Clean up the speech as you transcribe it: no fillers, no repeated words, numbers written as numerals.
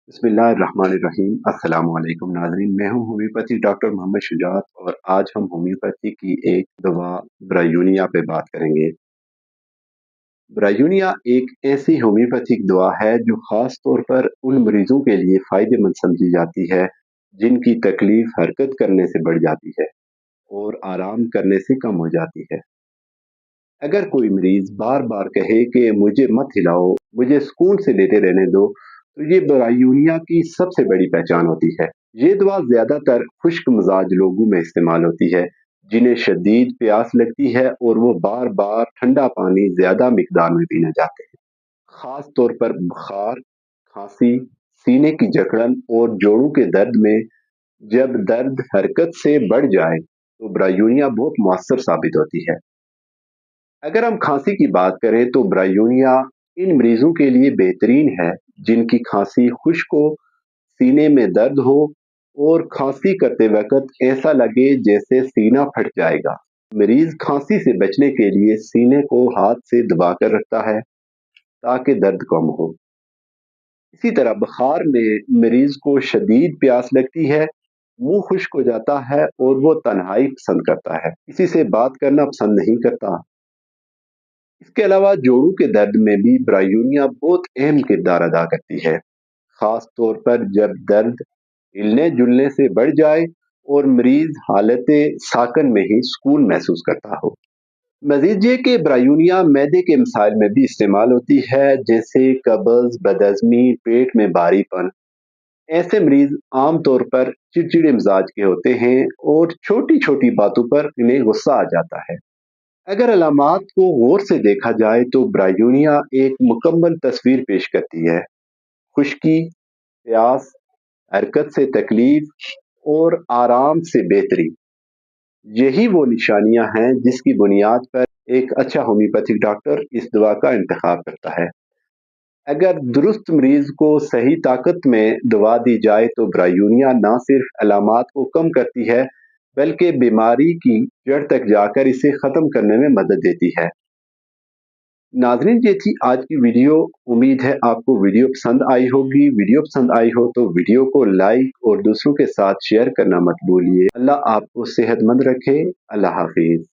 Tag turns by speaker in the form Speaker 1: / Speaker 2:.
Speaker 1: बिस्मिल्लाहिर्रहमानिर्रहीम। अस्सलाम वालेकुम नाज़रीन, मैं हूँ होम्योपैथी डॉक्टर मोहम्मद शुजात और आज हम होम्योपैथी की एक दवा ब्रायूनिया पे बात करेंगे। ब्रायूनिया एक ऐसी होम्योपैथिक दवा है जो ख़ास तौर पर उन मरीज़ों के लिए फ़ायदेमंद समझी जाती है जिनकी तकलीफ़ हरकत करने से बढ़ जाती है और आराम करने से कम हो जाती है। अगर कोई मरीज़ बार-बार कहे कि मुझे मत हिलाओ, मुझे सुकून से लेटे रहने दो, तो ये ब्रायूनिया की सबसे बड़ी पहचान होती है। ये दवा ज़्यादातर खुश्क मिजाज लोगों में इस्तेमाल होती है, जिन्हें शदीद प्यास लगती है और वो बार-बार ठंडा पानी ज़्यादा मिकदार में पीना चाहते हैं। ख़ास तौर पर बुखार, खाँसी, सीने की जकड़न और जोड़ों के दर्द में जब दर्द हरकत से बढ़ जाए, तो ब्रायूनिया बहुत मौसर साबित होती है। अगर हम खांसी की बात करें तो ब्रायूनिया इन मरीजों के लिए बेहतरीन है जिनकी खांसी खुश्क हो, सीने में दर्द हो और खांसी करते वक्त ऐसा लगे जैसे सीना फट जाएगा। मरीज खांसी से बचने के लिए सीने को हाथ से दबाकर रखता है ताकि दर्द कम हो। इसी तरह बुखार में मरीज को शदीद प्यास लगती है, मुंह खुश्क हो जाता है और वो तन्हाई पसंद करता है, किसी से बात करना पसंद नहीं करता। इसके अलावा जोड़ों के दर्द में भी ब्रायूनिया बहुत अहम किरदार अदा करती है, खास तौर पर जब दर्द हिलने जुलने से बढ़ जाए और मरीज हालत साकन में ही सुकून महसूस करता हो। मजीद ये कि ब्रायूनिया मैदे के मसाइल में भी इस्तेमाल होती है, जैसे कब्ज, बदहजमी, पेट में भारीपन। ऐसे मरीज आम तौर पर चिड़चिड़े मिजाज के होते हैं और छोटी छोटी बातों पर इन्हें गुस्सा आ जाता है। अगर अलामात को गौर से देखा जाए तो ब्रायूनिया एक मुकम्मल तस्वीर पेश करती है। खुश्की, प्यास, हरकत से तकलीफ और आराम से बेहतरी, यही वो निशानियां हैं जिसकी बुनियाद पर एक अच्छा होम्योपैथिक डॉक्टर इस दवा का इंतखाब करता है। अगर दुरुस्त मरीज को सही ताकत में दवा दी जाए तो ब्रायूनिया न सिर्फ अलामात को कम करती है बल्कि बीमारी की जड़ तक जाकर इसे ख़त्म करने में मदद देती है। नाज़रीन, ये थी आज की वीडियो। उम्मीद है आपको वीडियो पसंद आई होगी। वीडियो पसंद आई हो तो वीडियो को लाइक और दूसरों के साथ शेयर करना मत भूलिए। अल्लाह आपको सेहतमंद रखे। अल्लाह हाफिज।